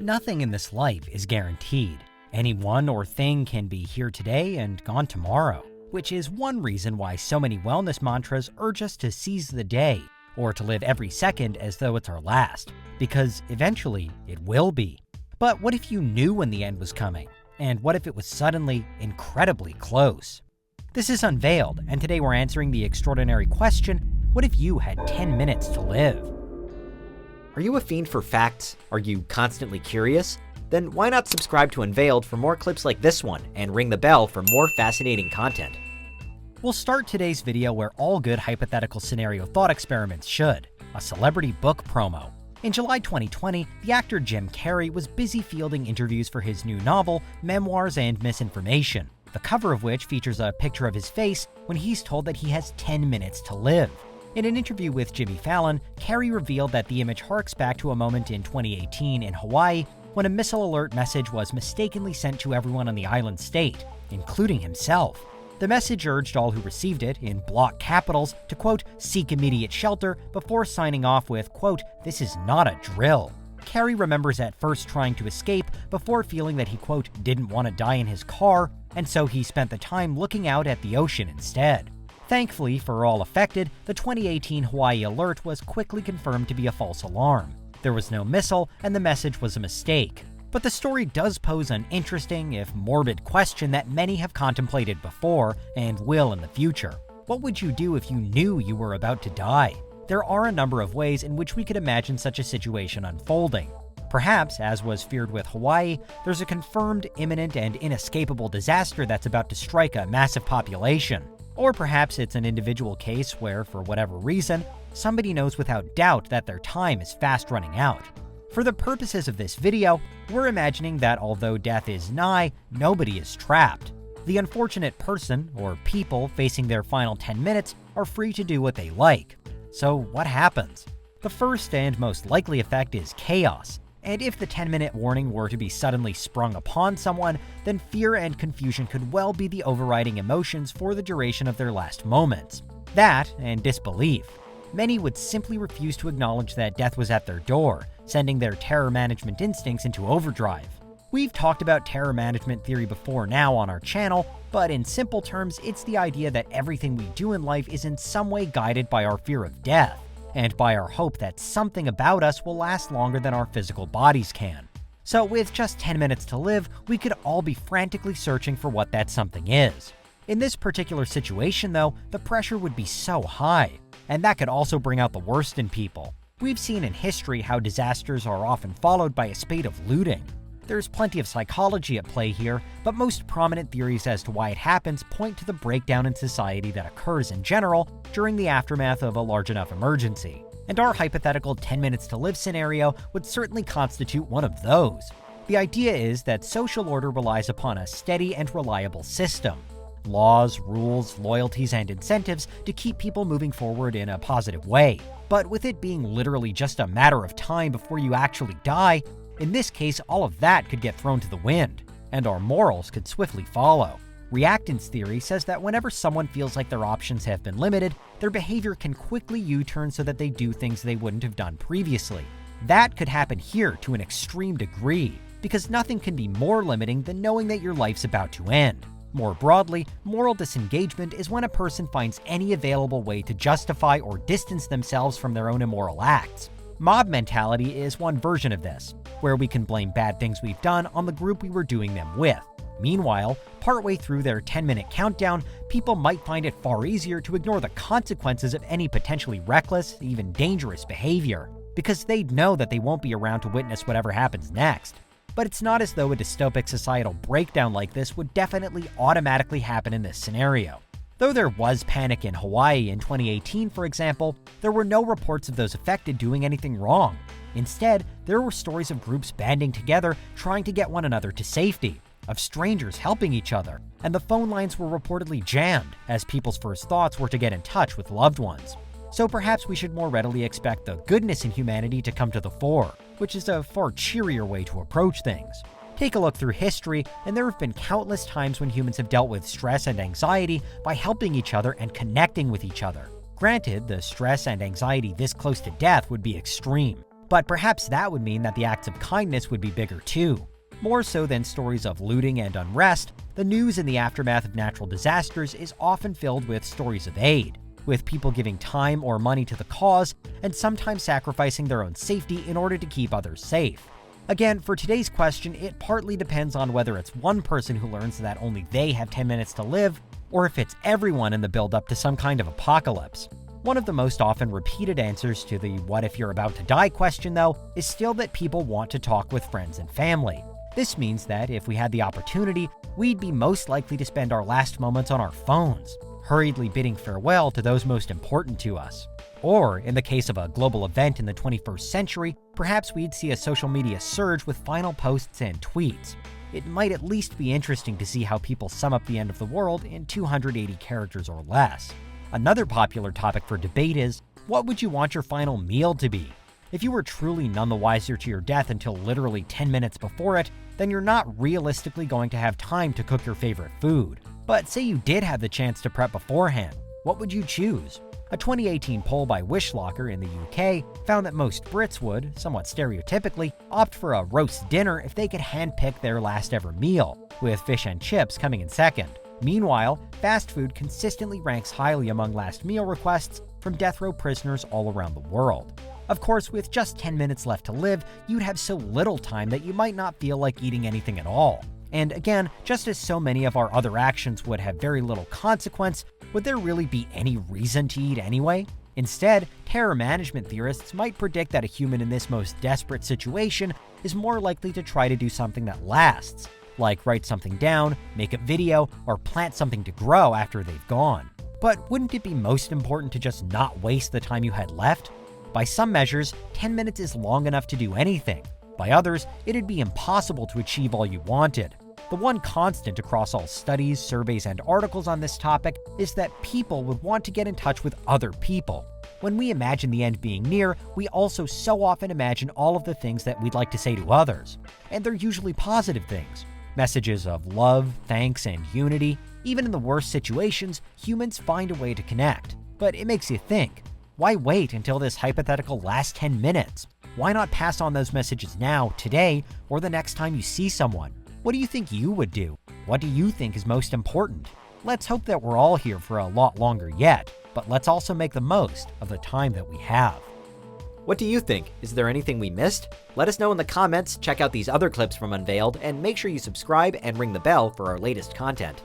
Nothing in this life is guaranteed. Anyone or thing can be here today and gone tomorrow, which is one reason why so many wellness mantras urge us to seize the day, or to live every second as though it's our last, because eventually it will be. But what if you knew when the end was coming? And what if it was suddenly incredibly close? This is Unveiled, and today we're answering the extraordinary question, what if you had 10 minutes to live? Are you a fiend for facts? Are you constantly curious? Then why not subscribe to Unveiled for more clips like this one and ring the bell for more fascinating content? We'll start today's video where all good hypothetical scenario thought experiments should, a celebrity book promo. In July 2020, the actor Jim Carrey was busy fielding interviews for his new novel, Memoirs and Misinformation, the cover of which features a picture of his face when he's told that he has 10 minutes to live. In an interview with Jimmy Fallon, Carrey revealed that the image harks back to a moment in 2018 in Hawaii when a missile alert message was mistakenly sent to everyone on the island state, including himself. The message urged all who received it, in block capitals, to quote, seek immediate shelter before signing off with, quote, this is not a drill. Carrey remembers at first trying to escape before feeling that he, quote, didn't want to die in his car, and so he spent the time looking out at the ocean instead. Thankfully for all affected, the 2018 Hawaii alert was quickly confirmed to be a false alarm. There was no missile, and the message was a mistake. But the story does pose an interesting, if morbid, question that many have contemplated before, and will in the future. What would you do if you knew you were about to die? There are a number of ways in which we could imagine such a situation unfolding. Perhaps, as was feared with Hawaii, there's a confirmed, imminent, and inescapable disaster that's about to strike a massive population. Or perhaps it's an individual case where, for whatever reason, somebody knows without doubt that their time is fast running out. For the purposes of this video, we're imagining that although death is nigh, nobody is trapped. The unfortunate person, or people, facing their final 10 minutes are free to do what they like. So what happens? The first and most likely effect is chaos. And if the 10-minute warning were to be suddenly sprung upon someone, then fear and confusion could well be the overriding emotions for the duration of their last moments. That, and disbelief. Many would simply refuse to acknowledge that death was at their door, sending their terror management instincts into overdrive. We've talked about terror management theory before now on our channel, but in simple terms, it's the idea that everything we do in life is in some way guided by our fear of death, and by our hope that something about us will last longer than our physical bodies can. So with just 10 minutes to live, we could all be frantically searching for what that something is. In this particular situation though, the pressure would be so high, and that could also bring out the worst in people. We've seen in history how disasters are often followed by a spate of looting. There's plenty of psychology at play here, but most prominent theories as to why it happens point to the breakdown in society that occurs in general during the aftermath of a large enough emergency. And our hypothetical 10 minutes to live scenario would certainly constitute one of those. The idea is that social order relies upon a steady and reliable system. Laws, rules, loyalties, and incentives to keep people moving forward in a positive way. But with it being literally just a matter of time before you actually die, in this case, all of that could get thrown to the wind, and our morals could swiftly follow. Reactance theory says that whenever someone feels like their options have been limited, their behavior can quickly U-turn so that they do things they wouldn't have done previously. That could happen here to an extreme degree, because nothing can be more limiting than knowing that your life's about to end. More broadly, moral disengagement is when a person finds any available way to justify or distance themselves from their own immoral acts. Mob mentality is one version of this, where we can blame bad things we've done on the group we were doing them with. Meanwhile, partway through their 10-minute countdown, people might find it far easier to ignore the consequences of any potentially reckless, even dangerous behavior, because they'd know that they won't be around to witness whatever happens next. But it's not as though a dystopic societal breakdown like this would definitely automatically happen in this scenario. Though there was panic in Hawaii in 2018, for example, there were no reports of those affected doing anything wrong. Instead, there were stories of groups banding together trying to get one another to safety, of strangers helping each other, and the phone lines were reportedly jammed, as people's first thoughts were to get in touch with loved ones. So perhaps we should more readily expect the goodness in humanity to come to the fore, which is a far cheerier way to approach things. Take a look through history, and there have been countless times when humans have dealt with stress and anxiety by helping each other and connecting with each other. Granted, the stress and anxiety this close to death would be extreme, But perhaps that would mean that the acts of kindness would be bigger too. More so than stories of looting and unrest, the news in the aftermath of natural disasters is often filled with stories of aid, with people giving time or money to the cause and sometimes sacrificing their own safety in order to keep others safe. Again, for today's question, it partly depends on whether it's one person who learns that only they have 10 minutes to live, or if it's everyone in the build-up to some kind of apocalypse. One of the most often repeated answers to the what if you're about to die question, though, is still that people want to talk with friends and family. This means that if we had the opportunity, we'd be most likely to spend our last moments on our phones, hurriedly bidding farewell to those most important to us. Or, in the case of a global event in the 21st century, perhaps we'd see a social media surge with final posts and tweets. It might at least be interesting to see how people sum up the end of the world in 280 characters or less. Another popular topic for debate is, what would you want your final meal to be? If you were truly none the wiser to your death until literally 10 minutes before it, then you're not realistically going to have time to cook your favorite food. But say you did have the chance to prep beforehand, what would you choose? A 2018 poll by Wishlocker in the UK found that most Brits would, somewhat stereotypically, opt for a roast dinner if they could handpick their last ever meal, with fish and chips coming in second. Meanwhile, fast food consistently ranks highly among last meal requests from death row prisoners all around the world. Of course, with just 10 minutes left to live, you'd have so little time that you might not feel like eating anything at all. And again, just as so many of our other actions would have very little consequence, would there really be any reason to eat anyway? Instead, terror management theorists might predict that a human in this most desperate situation is more likely to try to do something that lasts, like write something down, make a video, or plant something to grow after they've gone. But wouldn't it be most important to just not waste the time you had left? By some measures, 10 minutes is long enough to do anything. By others, it'd be impossible to achieve all you wanted. The one constant across all studies, surveys, and articles on this topic is that people would want to get in touch with other people. When we imagine the end being near, we also so often imagine all of the things that we'd like to say to others. And they're usually positive things. Messages of love, thanks, and unity. Even in the worst situations, humans find a way to connect. But it makes you think, why wait until this hypothetical last 10 minutes? Why not pass on those messages now, today, or the next time you see someone? What do you think you would do? What do you think is most important? Let's hope that we're all here for a lot longer yet, but let's also make the most of the time that we have. What do you think? Is there anything we missed? Let us know in the comments, check out these other clips from Unveiled, and make sure you subscribe and ring the bell for our latest content.